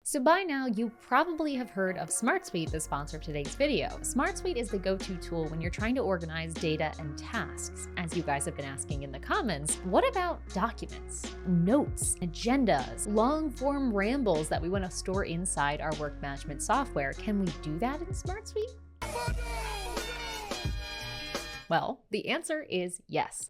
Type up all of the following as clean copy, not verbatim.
So by now, you probably have heard of SmartSuite, the sponsor of today's video. SmartSuite is the go-to tool when you're trying to organize data and tasks. As you guys have been asking in the comments, what about documents, notes, agendas, long-form rambles that we want to store inside our work management software? Can we do that in SmartSuite? Well, the answer is yes.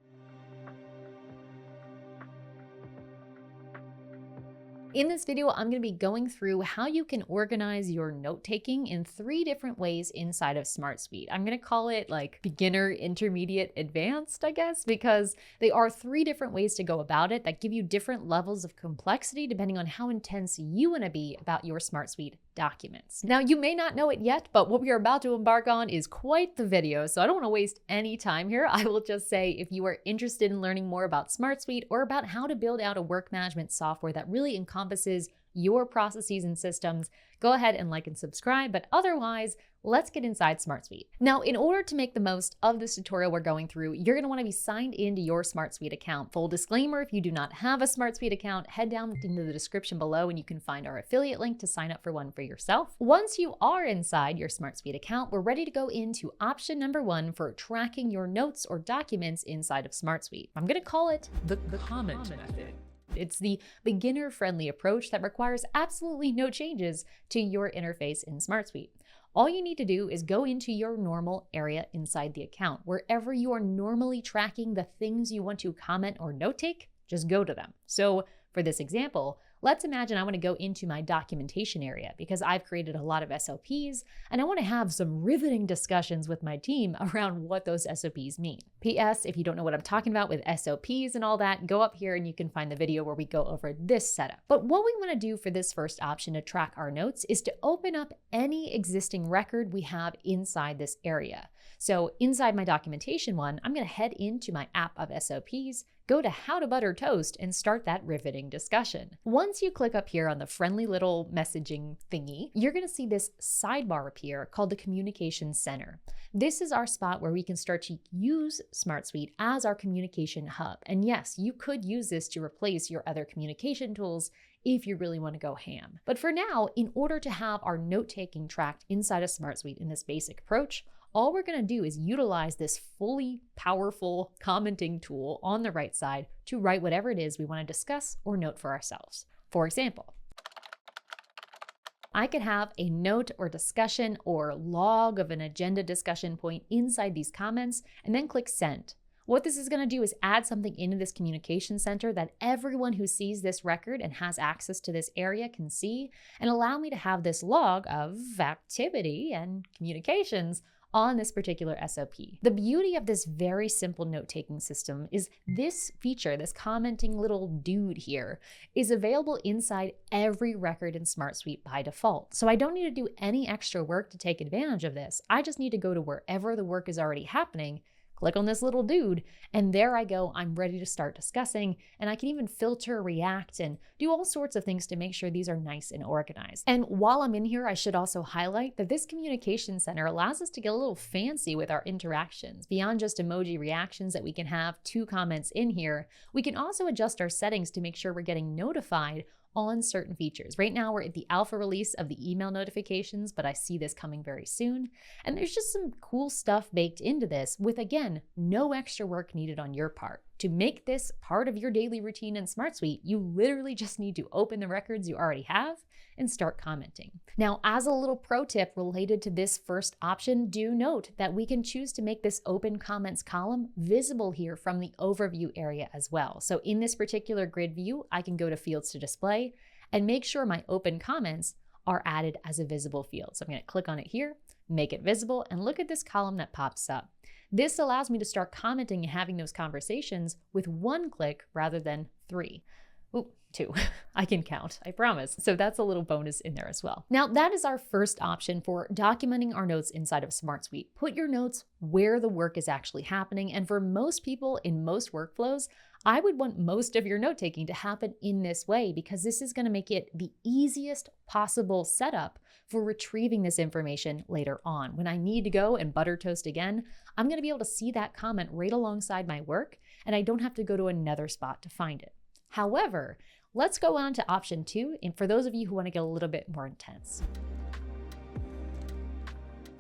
In this video, I'm going to be going through how you can organize your note-taking in 3 different ways inside of SmartSuite. I'm going to call it like beginner, intermediate, advanced, I guess, because they are 3 different ways to go about it that give you different levels of complexity depending on how intense you want to be about your SmartSuite documents. Now, you may not know it yet, but what we are about to embark on is quite the video, so I don't want to waste any time here. I will just say if you are interested in learning more about SmartSuite or about how to build out a work management software that really encompasses your processes and systems, go ahead and like and subscribe, but otherwise, let's get inside SmartSuite. Now, in order to make the most of this tutorial we're going through, you're going to want to be signed into your SmartSuite account. Full disclaimer, if you do not have a SmartSuite account, head down into the description below and you can find our affiliate link to sign up for one for yourself. Once you are inside your SmartSuite account, we're ready to go into option number 1 for tracking your notes or documents inside of SmartSuite. I'm going to call it the comment method. It's the beginner-friendly approach that requires absolutely no changes to your interface in SmartSuite. All you need to do is go into your normal area inside the account. Wherever you are normally tracking the things you want to comment or note take, just go to them. So for this example, let's imagine I want to go into my documentation area because I've created a lot of SOPs and I want to have some riveting discussions with my team around what those SOPs mean. P.S. If you don't know what I'm talking about with SOPs and all that, go up here and you can find the video where we go over this setup. But what we want to do for this first option to track our notes is to open up any existing record we have inside this area. So inside my documentation one, I'm going to head into my app of SOPs, go to How to Butter Toast, and start that riveting discussion. Once you click up here on the friendly little messaging thingy, you're going to see this sidebar appear called the Communication Center. This is our spot where we can start to use SmartSuite as our communication hub. And yes, you could use this to replace your other communication tools if you really want to go ham. But for now, in order to have our note-taking tracked inside of SmartSuite in this basic approach, all we're going to do is utilize this fully powerful commenting tool on the right side to write whatever it is we want to discuss or note for ourselves. For example, I could have a note or discussion or log of an agenda discussion point inside these comments and then click send. What this is going to do is add something into this communication center that everyone who sees this record and has access to this area can see and allow me to have this log of activity and communications on this particular SOP. The beauty of this very simple note-taking system is this feature, this commenting little dude here, is available inside every record in SmartSuite by default. So I don't need to do any extra work to take advantage of this. I just need to go to wherever the work is already happening, click on this little dude, and there I go. I'm ready to start discussing, and I can even filter, react, and do all sorts of things to make sure these are nice and organized. And while I'm in here, I should also highlight that this communication center allows us to get a little fancy with our interactions. Beyond just emoji reactions that we can have 2 comments in here, we can also adjust our settings to make sure we're getting notified on certain features. Right now, we're at the alpha release of the email notifications, but I see this coming very soon. And there's just some cool stuff baked into this with, again, no extra work needed on your part. To make this part of your daily routine in SmartSuite, you literally just need to open the records you already have and start commenting. Now, as a little pro tip related to this first option, do note that we can choose to make this open comments column visible here from the overview area as well. So in this particular grid view, I can go to fields to display and make sure my open comments are added as a visible field. So I'm going to click on it here, make it visible, and look at this column that pops up. This allows me to start commenting and having those conversations with 1 click rather than 3. Ooh, 2. I can count, I promise. So that's a little bonus in there as well. Now, that is our first option for documenting our notes inside of SmartSuite. Put your notes where the work is actually happening. And for most people in most workflows, I would want most of your note-taking to happen in this way because this is going to make it the easiest possible setup for retrieving this information later on. When I need to go and butter toast again, I'm going to be able to see that comment right alongside my work, and I don't have to go to another spot to find it. However, Let's go on to option 2, and for those of you who want to get a little bit more intense.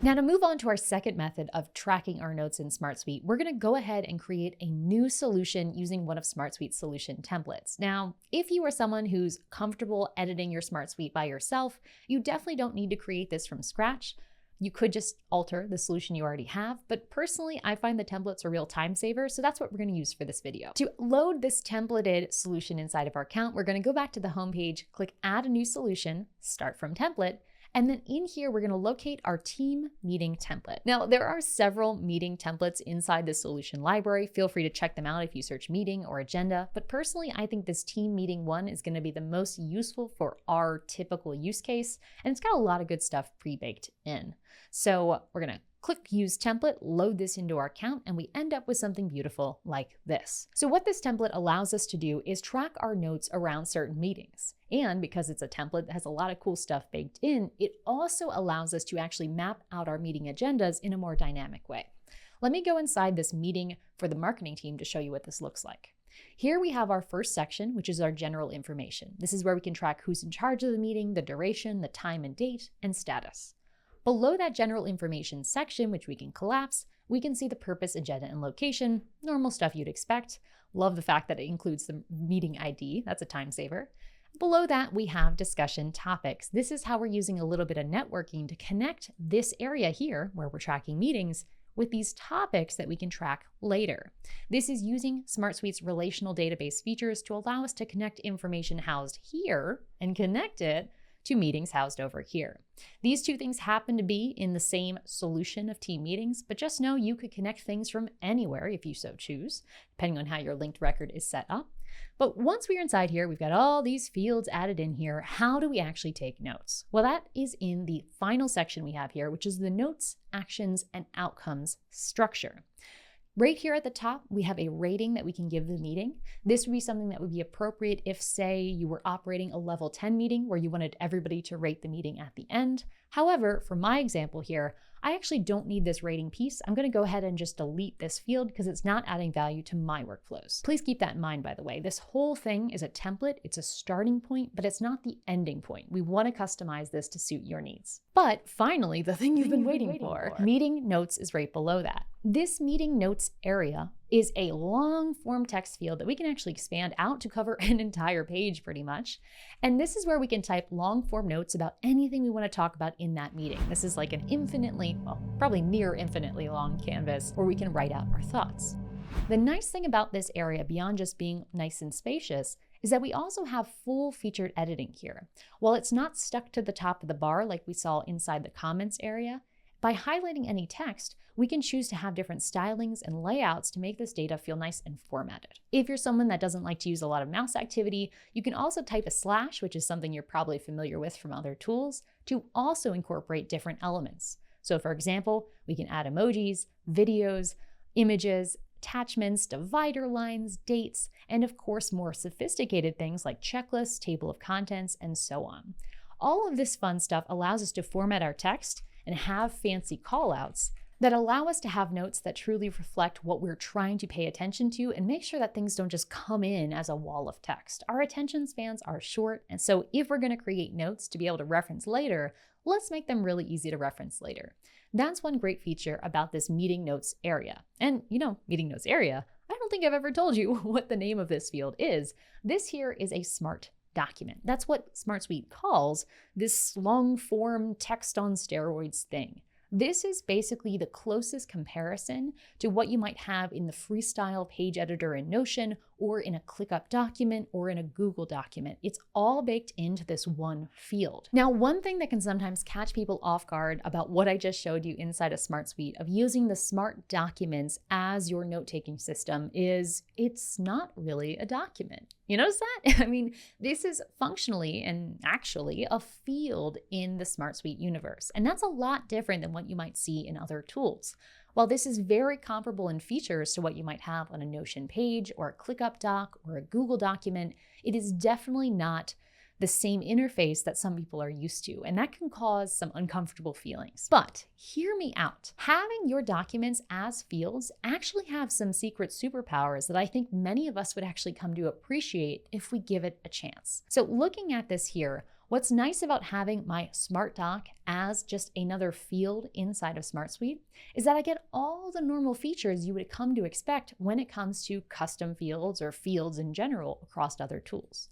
Now, to move on to our second method of tracking our notes in SmartSuite, we're going to go ahead and create a new solution using one of SmartSuite's solution templates. Now, if you are someone who's comfortable editing your SmartSuite by yourself, you definitely don't need to create this from scratch. You could just alter the solution you already have, but personally, I find the templates a real time saver, so that's what we're going to use for this video. To load this templated solution inside of our account, we're going to go back to the homepage, click Add a New Solution, Start from Template, and then in here, we're going to locate our team meeting template. Now, there are several meeting templates inside the solution library. Feel free to check them out if you search meeting or agenda. But personally, I think this team meeting one is going to be the most useful for our typical use case. And it's got a lot of good stuff pre-baked in. So we're going to click Use Template, load this into our account, and we end up with something beautiful like this. So what this template allows us to do is track our notes around certain meetings. And because it's a template that has a lot of cool stuff baked in, it also allows us to actually map out our meeting agendas in a more dynamic way. Let me go inside this meeting for the marketing team to show you what this looks like. Here we have our first section, which is our general information. This is where we can track who's in charge of the meeting, the duration, the time and date, and status. Below that general information section, which we can collapse, we can see the purpose, agenda, and location, normal stuff you'd expect. Love the fact that it includes the meeting ID, that's a time saver. Below that, we have discussion topics. This is how we're using a little bit of networking to connect this area here, where we're tracking meetings, with these topics that we can track later. This is using SmartSuite's relational database features to allow us to connect information housed here and connect it to meetings housed over here. These two things happen to be in the same solution of team meetings, but just know you could connect things from anywhere if you so choose, depending on how your linked record is set up. But once we're inside here, we've got all these fields added in here. How do we actually take notes? Well, that is in the final section we have here, which is the notes, actions, and outcomes structure. Right here at the top, we have a rating that we can give the meeting. This would be something that would be appropriate if, say, you were operating a level 10 meeting where you wanted everybody to rate the meeting at the end. However, for my example here, I actually don't need this rating piece. I'm going to go ahead and just delete this field because it's not adding value to my workflows. Please keep that in mind, by the way. This whole thing is a template. It's a starting point, but it's not the ending point. We want to customize this to suit your needs. But finally, the thing you've been waiting for, meeting notes is right below that. This meeting notes area is a long form text field that we can actually expand out to cover an entire page pretty much. And this is where we can type long form notes about anything we want to talk about in that meeting. This is like an infinitely, well, probably near infinitely long canvas where we can write out our thoughts. The nice thing about this area, beyond just being nice and spacious, is that we also have full featured editing here. While it's not stuck to the top of the bar like we saw inside the comments area, by highlighting any text, we can choose to have different stylings and layouts to make this data feel nice and formatted. If you're someone that doesn't like to use a lot of mouse activity, you can also type a slash, which is something you're probably familiar with from other tools, to also incorporate different elements. So for example, we can add emojis, videos, images, attachments, divider lines, dates, and of course more sophisticated things like checklists, table of contents, and so on. All of this fun stuff allows us to format our text and have fancy callouts that allow us to have notes that truly reflect what we're trying to pay attention to and make sure that things don't just come in as a wall of text. Our attention spans are short, and so if we're going to create notes to be able to reference later, let's make them really easy to reference later. That's one great feature about this meeting notes area. And meeting notes area, I don't think I've ever told you what the name of this field is. This here is a smart document. That's what SmartSuite calls this long form text on steroids thing. This is basically the closest comparison to what you might have in the freestyle page editor in Notion or in a ClickUp document or in a Google document. It's all baked into this one field. Now, one thing that can sometimes catch people off guard about what I just showed you inside of SmartSuite of using the Smart Documents as your note-taking system is it's not really a document. You notice that? I mean, this is functionally and actually a field in the SmartSuite universe. And that's a lot different than what you might see in other tools. While this is very comparable in features to what you might have on a Notion page or a ClickUp doc or a Google document, it is definitely not the same interface that some people are used to, and that can cause some uncomfortable feelings. But hear me out. Having your documents as fields actually have some secret superpowers that I think many of us would actually come to appreciate if we give it a chance. So looking at this here, what's nice about having my SmartDoc as just another field inside of SmartSuite is that I get all the normal features you would come to expect when it comes to custom fields or fields in general across other tools.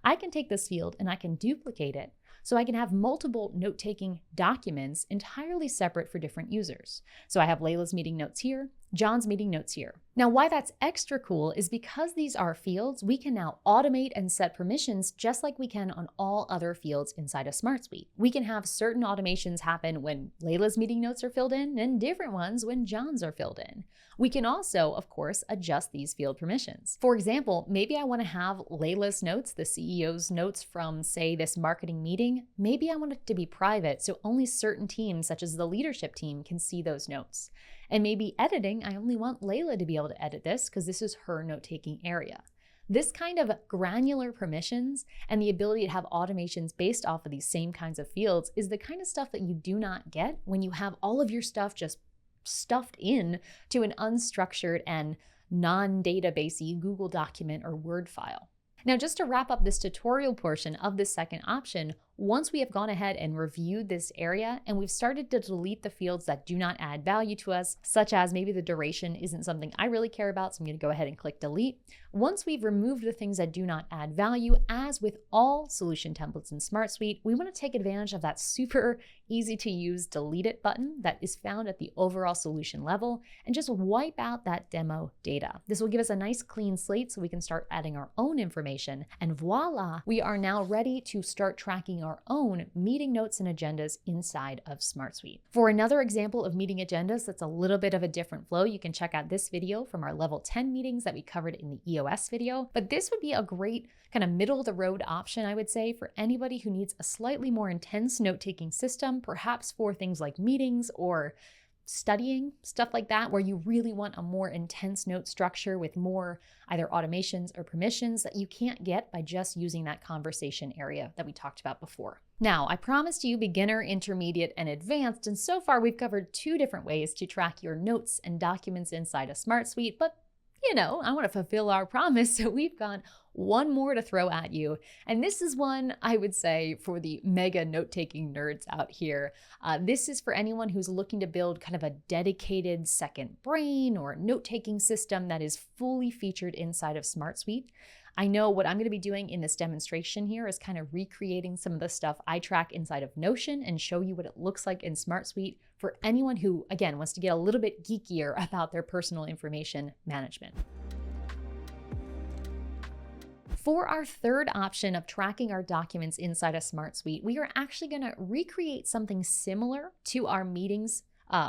I can take this field and I can duplicate it so I can have multiple note-taking documents entirely separate for different users. So I have Layla's meeting notes here, John's meeting notes here. Now, why that's extra cool is because these are fields, we can now automate and set permissions just like we can on all other fields inside of SmartSuite. We can have certain automations happen when Layla's meeting notes are filled in and different ones when John's are filled in. We can also, of course, adjust these field permissions. For example, maybe I want to have Layla's notes, the CEO's notes from, say, this marketing meeting. Maybe I want it to be private, so only certain teams, such as the leadership team, can see those notes. And maybe editing, I only want Layla to be able to edit this because this is her note-taking area. This kind of granular permissions and the ability to have automations based off of these same kinds of fields is the kind of stuff that you do not get when you have all of your stuff just stuffed in to an unstructured and non-databasey Google document or Word file. Now, just to wrap up this tutorial portion of the second option, once we have gone ahead and reviewed this area and we've started to delete the fields that do not add value to us, such as maybe the duration isn't something I really care about, so I'm going to go ahead and click delete. Once we've removed the things that do not add value, as with all solution templates in SmartSuite, we want to take advantage of that super easy to use delete it button that is found at the overall solution level and just wipe out that demo data. This will give us a nice clean slate so we can start adding our own information, and voila, we are now ready to start tracking our own meeting notes and agendas inside of SmartSuite. For another example of meeting agendas that's a little bit of a different flow, you can check out this video from our level 10 meetings that we covered in the EOS video. But this would be a great kind of middle of the road option, I would say, for anybody who needs a slightly more intense note-taking system, perhaps for things like meetings or studying, stuff like that, where you really want a more intense note structure with more either automations or permissions that you can't get by just using that conversation area that we talked about before. Now, I promised you beginner, intermediate, and advanced, and so far we've covered 2 different ways to track your notes and documents inside a SmartSuite, but you know, I want to fulfill our promise, so we've got one more to throw at you. And this is one I would say for the mega note-taking nerds out here. This is for anyone who's looking to build kind of a dedicated second brain or note-taking system that is fully featured inside of SmartSuite. I know what I'm going to be doing in this demonstration here is kind of recreating some of the stuff I track inside of Notion and show you what it looks like in SmartSuite for anyone who, again, wants to get a little bit geekier about their personal information management. For our third option of tracking our documents inside a SmartSuite, we are actually going to recreate something similar to our meetings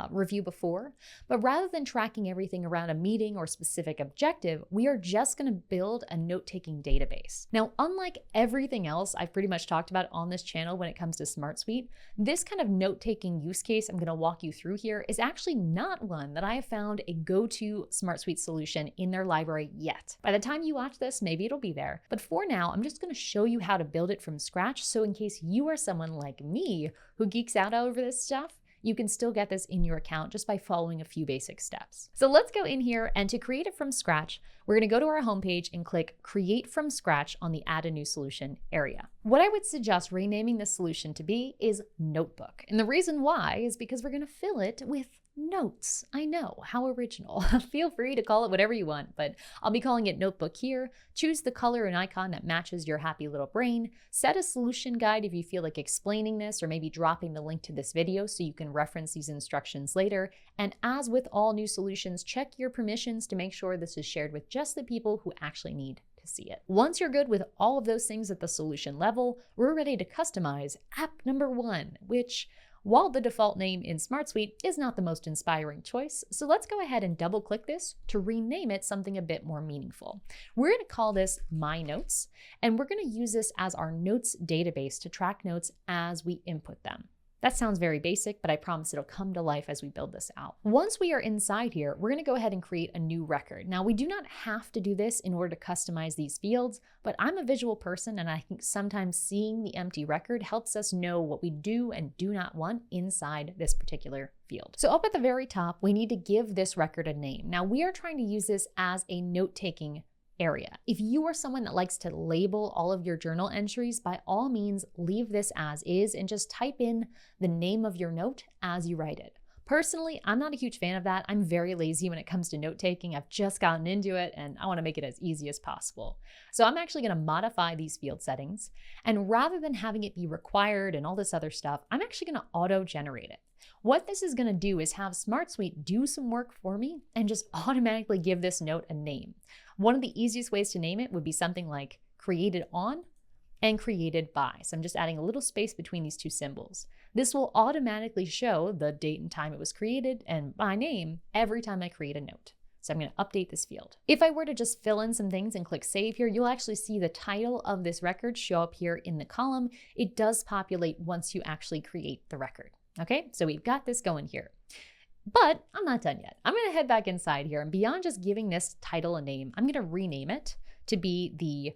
review before, but rather than tracking everything around a meeting or specific objective, we are just going to build a note-taking database. Now, unlike everything else I've pretty much talked about on this channel when it comes to SmartSuite, this kind of note-taking use case I'm going to walk you through here is actually not one that I have found a go-to SmartSuite solution in their library yet. By the time you watch this, maybe it'll be there, but for now, I'm just going to show you how to build it from scratch, so in case you are someone like me who geeks out over this stuff, you can still get this in your account just by following a few basic steps. So let's go in here, and to create it from scratch, we're gonna go to our homepage and click Create from Scratch on the Add a New Solution area. What I would suggest renaming this solution to be is Notebook. And the reason why is because we're gonna fill it with notes. I know, how original. Feel free to call it whatever you want, but I'll be calling it Notebook here. Choose the color and icon that matches your happy little brain. Set a solution guide if you feel like explaining this or maybe dropping the link to this video so you can reference these instructions later. And as with all new solutions, check your permissions to make sure this is shared with just the people who actually need to see it. Once you're good with all of those things at the solution level, we're ready to customize app number 1, which, while the default name in SmartSuite is not the most inspiring choice, so let's go ahead and double click this to rename it something a bit more meaningful. We're going to call this My Notes, and we're going to use this as our notes database to track notes as we input them. That sounds very basic, but I promise it'll come to life as we build this out. Once we are inside here, we're gonna go ahead and create a new record. Now, we do not have to do this in order to customize these fields, but I'm a visual person and I think sometimes seeing the empty record helps us know what we do and do not want inside this particular field. So up at the very top, we need to give this record a name. Now, we are trying to use this as a note-taking area. If you are someone that likes to label all of your journal entries, by all means, leave this as is and just type in the name of your note as you write it. Personally, I'm not a huge fan of that. I'm very lazy when it comes to note taking. I've just gotten into it and I want to make it as easy as possible. So I'm actually going to modify these field settings. And rather than having it be required and all this other stuff, I'm actually going to auto-generate it. What this is going to do is have SmartSuite do some work for me and just automatically give this note a name. One of the easiest ways to name it would be something like created on and created by. So I'm just adding a little space between these two symbols. This will automatically show the date and time it was created and my name every time I create a note. So I'm going to update this field. If I were to just fill in some things and click save here, you'll actually see the title of this record show up here in the column. It does populate once you actually create the record. Okay, so we've got this going here. But I'm not done yet. I'm going to head back inside here, and beyond just giving this title a name, I'm going to rename it to be the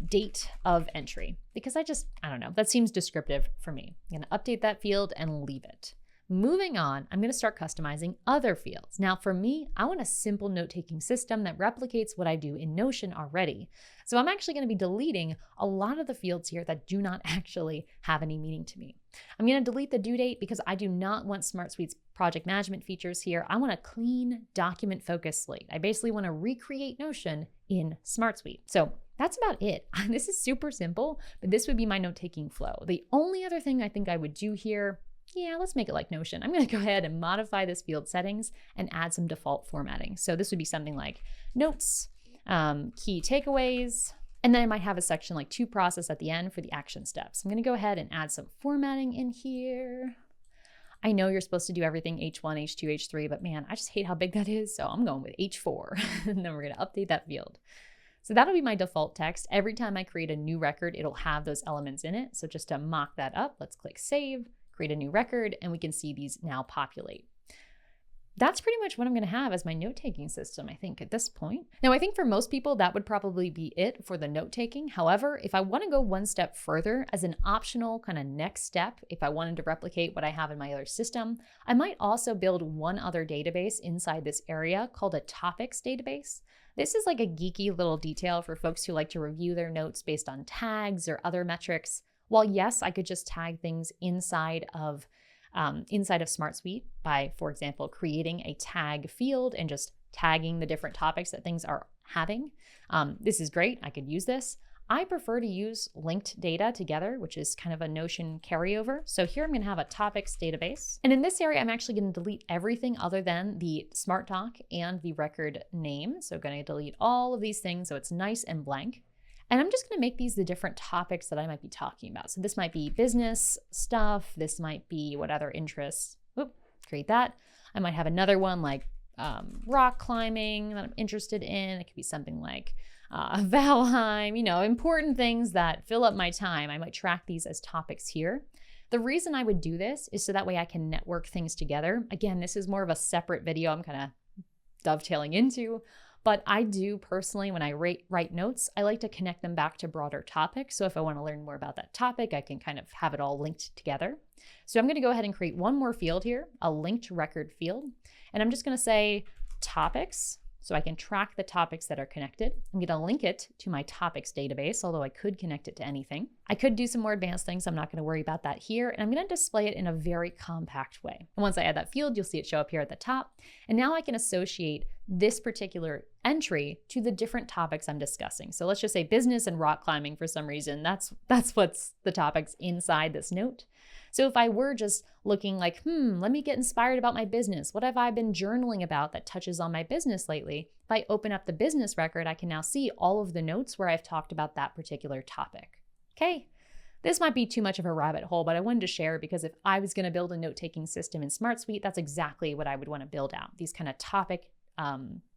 date of entry, because I don't know, that seems descriptive for me. I'm going to update that field and leave it. Moving on, I'm going to start customizing other fields. Now for me, I want a simple note-taking system that replicates what I do in Notion already. So I'm actually going to be deleting a lot of the fields here that do not actually have any meaning to me. I'm going to delete the due date because I do not want SmartSuite's project management features here. I want a clean document-focused slate. I basically want to recreate Notion in SmartSuite. So that's about it. This is super simple, but this would be my note-taking flow. The only other thing I think I would do here, yeah, let's make it like Notion. I'm going to go ahead and modify this field settings and add some default formatting. So this would be something like notes, key takeaways, and then I might have a section like to process at the end for the action steps. I'm going to go ahead and add some formatting in here. I know you're supposed to do everything H1, H2, H3, but man, I just hate how big that is. So I'm going with H4 and then we're going to update that field. So that'll be my default text. Every time I create a new record, it'll have those elements in it. So just to mock that up, let's click save, create a new record, and we can see these now populate. That's pretty much what I'm going to have as my note-taking system, I think, at this point. Now, I think for most people, that would probably be it for the note-taking. However, if I want to go one step further as an optional kind of next step, if I wanted to replicate what I have in my other system, I might also build one other database inside this area called a topics database. This is like a geeky little detail for folks who like to review their notes based on tags or other metrics. While yes, I could just tag things inside of SmartSuite by, for example, creating a tag field and just tagging the different topics that things are having. This is great. I could use this. I prefer to use linked data together, which is kind of a Notion carryover. So here I'm going to have a topics database. And in this area, I'm actually going to delete everything other than the SmartDoc and the record name. So I'm going to delete all of these things so it's nice and blank. And I'm just going to make these the different topics that I might be talking about. So this might be business stuff. This might be what other interests. Oop, create that. I might have another one like rock climbing that I'm interested in. It could be something like Valheim, important things that fill up my time. I might track these as topics here. The reason I would do this is so that way I can network things together. Again, this is more of a separate video I'm kind of dovetailing into. But I do personally, when I write notes, I like to connect them back to broader topics. So if I want to learn more about that topic, I can kind of have it all linked together. So I'm going to go ahead and create one more field here, a linked record field. And I'm just going to say topics, so I can track the topics that are connected. I'm going to link it to my topics database, although I could connect it to anything. I could do some more advanced things. I'm not going to worry about that here. And I'm going to display it in a very compact way. And once I add that field, you'll see it show up here at the top. And now I can associate this particular entry to the different topics I'm discussing. So let's just say business and rock climbing for some reason. That's what's the topics inside this note. So if I were just looking like, let me get inspired about my business. What have I been journaling about that touches on my business lately? If I open up the business record, I can now see all of the notes where I've talked about that particular topic. Okay, this might be too much of a rabbit hole, but I wanted to share because if I was going to build a note-taking system in SmartSuite, that's exactly what I would want to build out, these kind of topic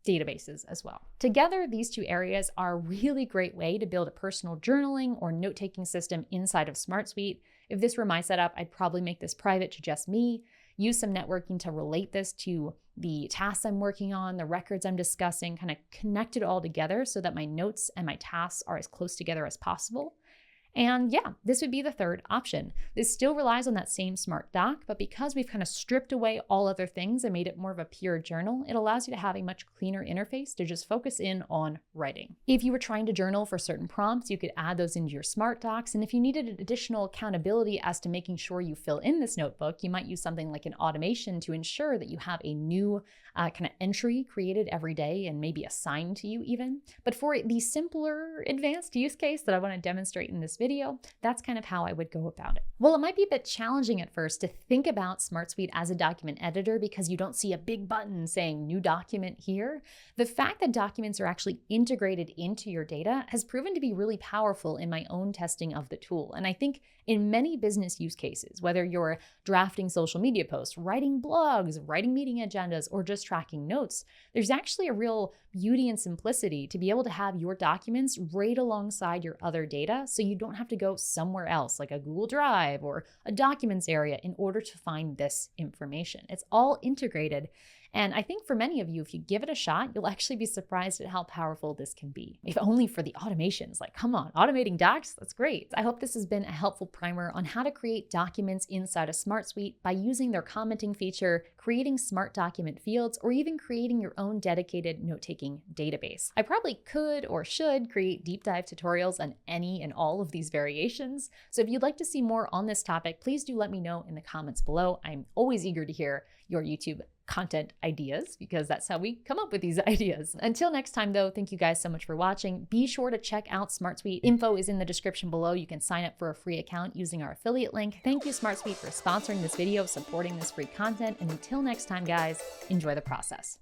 databases as well. Together, these two areas are a really great way to build a personal journaling or note-taking system inside of SmartSuite. If this were my setup, I'd probably make this private to just me, use some networking to relate this to the tasks I'm working on, the records I'm discussing, kind of connect it all together so that my notes and my tasks are as close together as possible. And yeah, this would be the third option. This still relies on that same SmartDoc, but because we've kind of stripped away all other things and made it more of a pure journal, it allows you to have a much cleaner interface to just focus in on writing. If you were trying to journal for certain prompts, you could add those into your SmartDocs. And if you needed additional accountability as to making sure you fill in this notebook, you might use something like an automation to ensure that you have a new kind of entry created every day and maybe assigned to you even. But for the simpler advanced use case that I want to demonstrate in this video, that's kind of how I would go about it. Well, it might be a bit challenging at first to think about SmartSuite as a document editor because you don't see a big button saying new document here. The fact that documents are actually integrated into your data has proven to be really powerful in my own testing of the tool. And I think in many business use cases, whether you're drafting social media posts, writing blogs, writing meeting agendas, or just tracking notes, there's actually a real beauty and simplicity to be able to have your documents right alongside your other data so you don't have to go somewhere else like a Google Drive or a documents area in order to find this information. It's all integrated. And I think for many of you, if you give it a shot, you'll actually be surprised at how powerful this can be. If only for the automations, like, come on, automating docs, that's great. I hope this has been a helpful primer on how to create documents inside a SmartSuite by using their commenting feature, creating smart document fields, or even creating your own dedicated note-taking database. I probably could or should create deep dive tutorials on any and all of these variations. So if you'd like to see more on this topic, please do let me know in the comments below. I'm always eager to hear your YouTube content ideas because that's how we come up with these ideas. Until next time though, thank you guys so much for watching. Be sure to check out SmartSuite. Info is in the description below. You can sign up for a free account using our affiliate link. Thank you SmartSuite for sponsoring this video, supporting this free content. And until next time guys, enjoy the process.